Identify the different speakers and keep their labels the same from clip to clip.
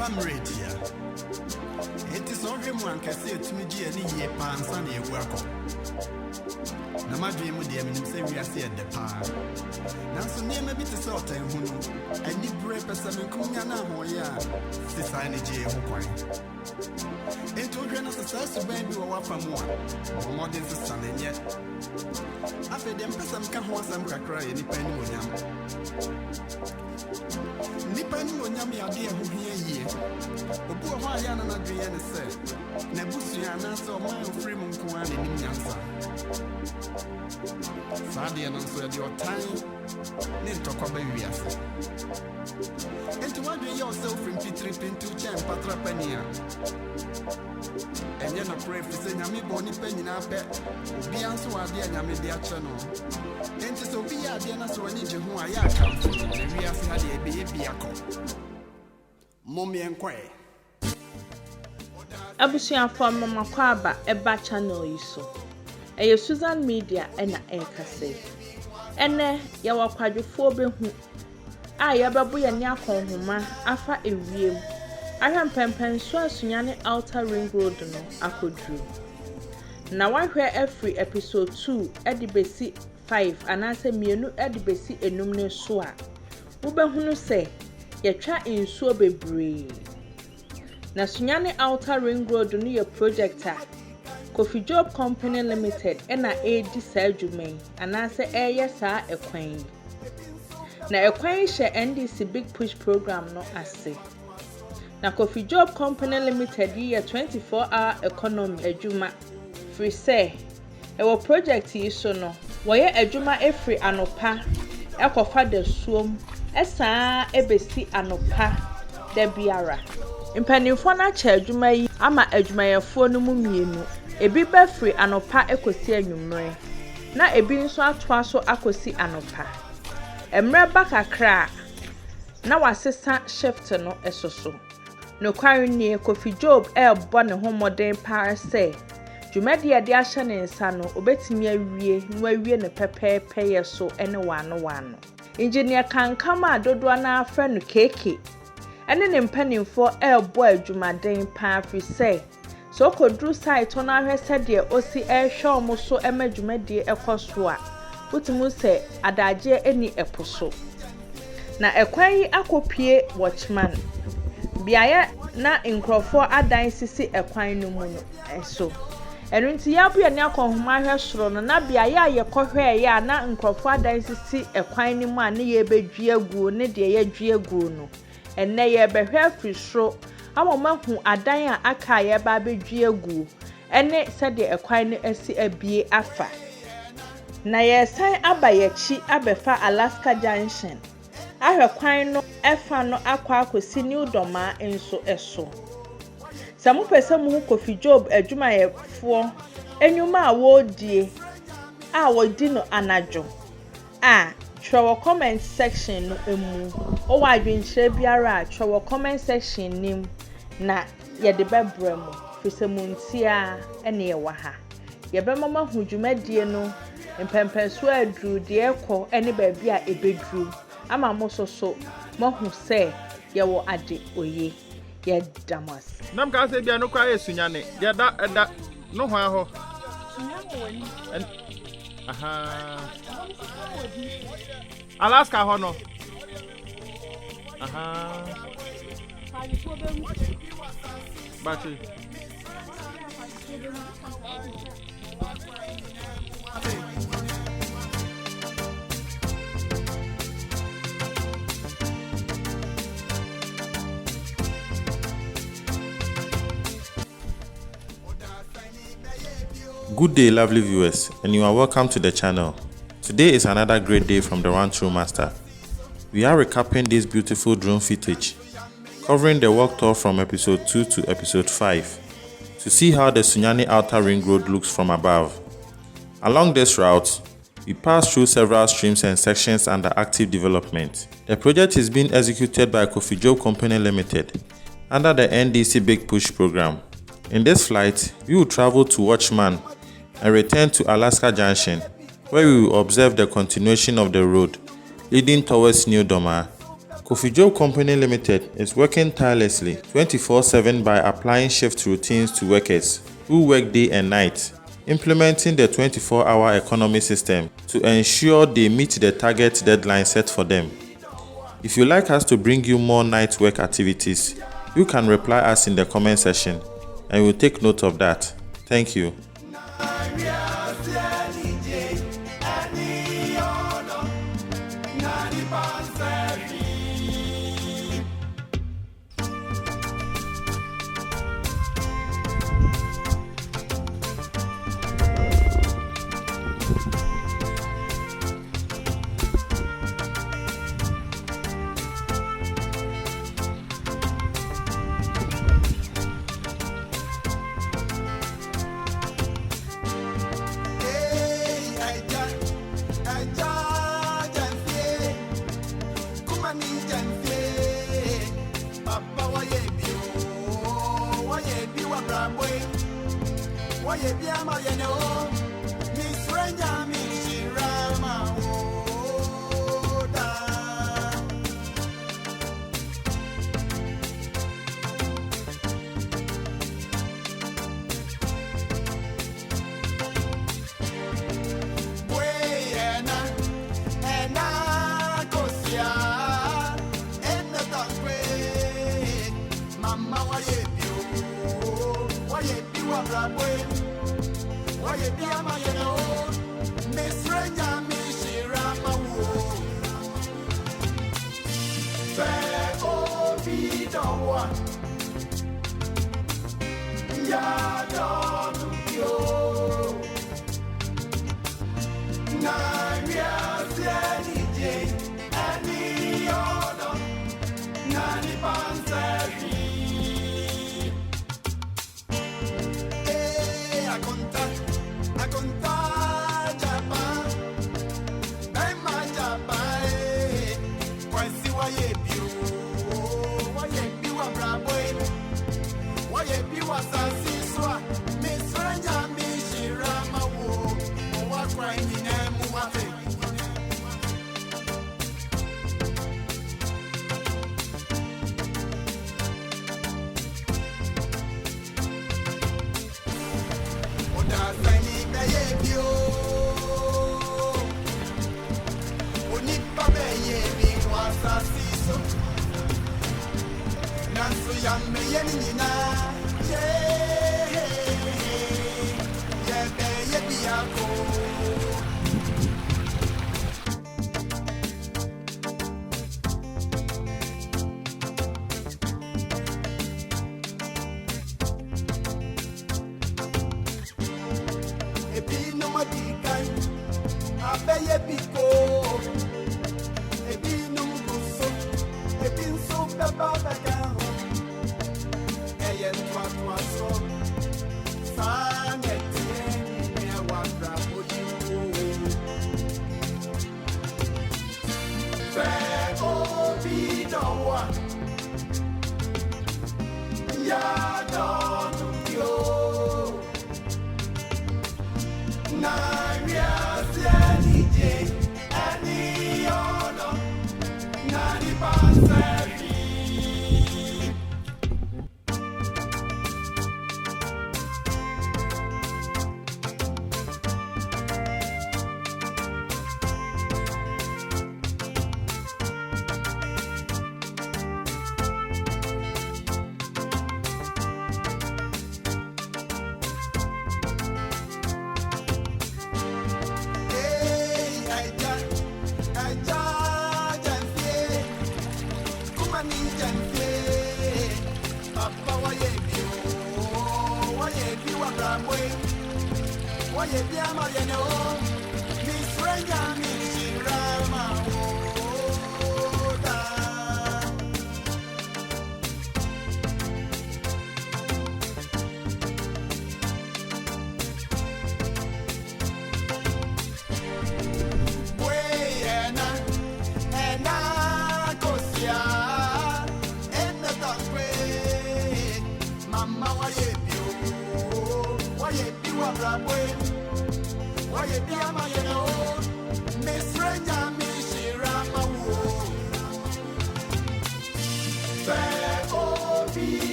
Speaker 1: Japan radio. It is only one can say to me, Jenny, pants and a welcome. Na madwe mu de menim se wiase de pa na so ne ma bi te se otan hu no ani bre pesa me kunya na hoye a se sai ne je ho kwan ento dwe na se so ban bi wo wafa mu a modern se sanenye afa de mpesa mka ho asam kakra ye nipa ni monyam ya de ho hia yie obu ho aya na dwe ye ne se na busua na so mo free mu nko a ne nim nyansa Sadia and so at your time, Nintoko baby. And to wonder yourself from Petri Pintu Champ Patrapania. And you're not brave to say Yami Bonnie Penny na bet. Be answer our dear Yami dear channel. And to so be a dinner so I need you who I come from. And we have had a baby. Mommy and Quay.
Speaker 2: Abusian from Mama Kwaba, a bad channel you so. A Susan Media and a Kase. And there, you are quadruphobe who I ababu and yakon huma afa a real. I am Pempen so Sunyani Outer Ring Road no akodru. Now I hear every episode 2 edibesi 5 and answer mienu edibesi enumne soa. Ubehunu say, ye try in so bebre. Na Sunyani Outer Ring Road no your projector. Kofi Job Company Limited and a NDC and answer sa ekwan. Na ekwan share NDC Big Push Programme no ase. Na Kofi Job Company Limited year 24-hour economy ejuma free say. Ewo project yi so no, woye ejuma efri anopa ekofa de suom esa ebesi anopa de biara. Mpanimfo na cha ejuma yi ama ejumayefo no mu mienu. Ebi befri anopa ekosi anwumre na ebi nso atoa so akosi anopa emre bakakra na wasesa shift no esoso no kwari nie Kofi Job bo ne ho modern pa say dwumadi ade ahye ne nsa no obetimi awie no awie ne pepepe ye so ene wano engineer kankama dodoa na afra no keke ene ne mpanimfo bo adwumaden pa free say so kodru site on ahwese de osi ehwe mo so emadwumadie ekoso a wotimu se adaje eni eposo na ekwan yi akopie watchman biaye na nkrofo adan sisi ekwan no mu no eso enunti yabu ya ne akonhoma ahwe soro no na biaye ayekohwe ya na nkrofo adan sisi ekwan ni mu a ne ye bedwie aguo ne de ye dwie aguo no enne ye behwe afri soro amahu adan a aka ye ba bedwie aguo ene sede ekwan no asi abie afa na ye san abayechi abefa Alaska Junction ahwe kwan no efa no akwa akosi New Dormaa enso eso samu pese mu Kofi Job adwumayefo enwuma a wodie a wodi no anajo a travel comment section no emu o wa adwenkyere biara travel comment section nim na ye de bebremu fisemuntia ene ye wa ha ye be mama hudwumadie no mpempenso adru de ekọ ene ba bia ebedru ama mososo mohu se ye wo ade oye ye damas
Speaker 3: nam ka se bia no kwa Sunyani ye da no ho aho Sunyani aha Alaska ho no aha Bachi
Speaker 4: Good day, lovely viewers, and you are welcome to the channel. Today is another great day from the Run Through Master. We are recapping this beautiful drone footage, covering the walk tour from episode 2 to episode 5, to see how the Sunyani Outer Ring Road looks from above. Along this route, we pass through several streams and sections under active development. The project is being executed by Kofi Job Company Limited under the NDC Big Push Programme. In this flight, we will travel to Watchman and return to Alaska Junction, where we will observe the continuation of the road leading towards New Dormaa, Kofi Job Company Limited is working tirelessly 24/7 by applying shift routines to workers who work day and night, implementing the 24-hour economy system to ensure they meet the target deadline set for them. If you'd like us to bring you more night work activities, you can reply us in the comment section and we'll take note of that. Thank you.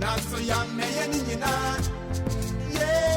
Speaker 1: Naso ya meye ni nyina, yeah.